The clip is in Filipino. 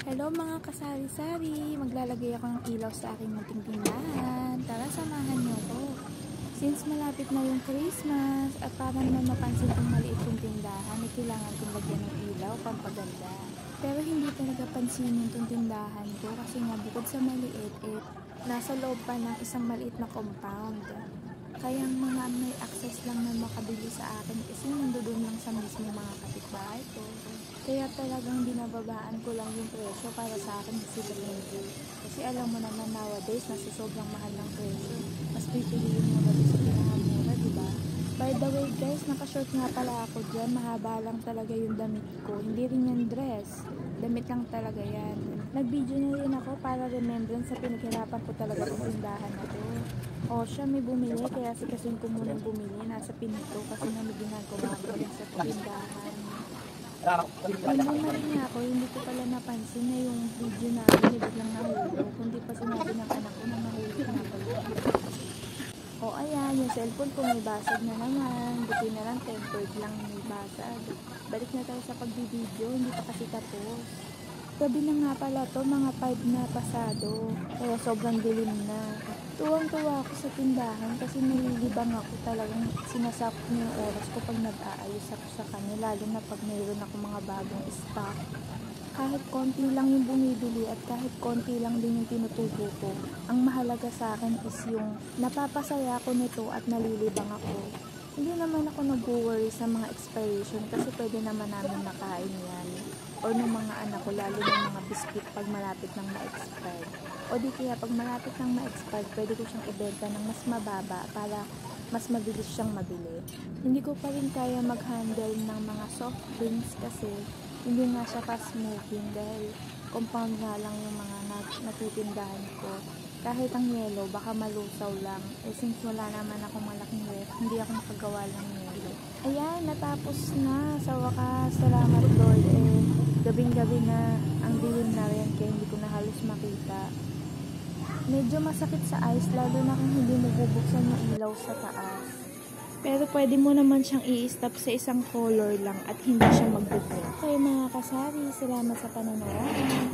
Hello mga kasari-sari, maglalagay ako ng ilaw sa aking munting tindahan. Tara, samahan niyo ako. Since malapit na yung Christmas at para naman mapansin kong maliit yung tindahan, ay kailangan kong lagyan ng ilaw pampaganda. Pero hindi talaga pansinin itong tindahan ko kasi nga bukod sa maliit, nasa loob pa ng isang maliit na compound. Kaya ang mga may access lang na makabili sa akin kasi nandoon lang sa mismo mga kapitbahay ko. Kaya talagang binababaan ko lang yung presyo para sa akin kasi hindi. Kasi alam mo naman nowadays nasa sobrang mahal ng presyo. Mas pipiliin mo ba sa pinakamura, diba? By the way guys, nakashort nga pala ako dyan. Mahaba lang talaga yung damit ko. Hindi rin yung dress. Damit lang talaga yan. Nag-video na rin ako para remembrance sa pinaghirapan ko talaga sa tindahan na to. O siya may bumili, kaya sikasin ko munang bumili. Nasa pinito kasi nga may ginagawa ko sa tindahan. Nung bumalik nga ako, hindi ko pala napansin na yung video na biglang nahulog. Kundi pa sinabi ng anak ko na nahulog na pala. O ayan, yung cellphone ko may basag na naman. Buti na lang tempered lang may basag. Balik na tayo sa pagbibideo, hindi pa kasi tapos. Gabi na nga pala to, mga 5 na pasado. Kaya sobrang dilim na. Tuwang-tuwa ako sa tindahan kasi nalilibang ako, talagang sinasap niya yung oras ko pag nag-aayos ako sa kanya, lalo na pag mayroon ako mga bagong stock. Kahit konti lang yung bumibili at kahit konti lang din yung tinutubo ko, ang mahalaga sa akin is yung napapasaya ko nito at nalilibang ako. Hindi naman ako nag-worry sa mga expiration kasi pwede naman namin makain yan. O ng mga anak ko, lalo ng mga biscuit pag malapit nang ma-expire. O di kaya pag malapit nang ma-expire, pwede ko siyang ibenta ng mas mababa para mas mabilis siyang mabili. Hindi ko pa rin kaya mag-handle ng mga soft drinks kasi hindi nga siya fast moving dahil compound nga lang yung mga natitindahan ko. Kahit ang yellow, baka malusaw lang. Since wala naman akong malaking ref, hindi ako nakagawa ng yellow. Ayan, natapos na. Sa wakas, salamat Lord. Gabing-gabi na, ang dilim na rin, kaya hindi ko na halos makita. Medyo masakit sa eyes, lalo na kung hindi nabubuksan yung ilaw sa taas. Pero pwede mo naman siyang i-stop sa isang color lang at hindi siya magbubuo. Kaya mga kasari, salamat sa panonood.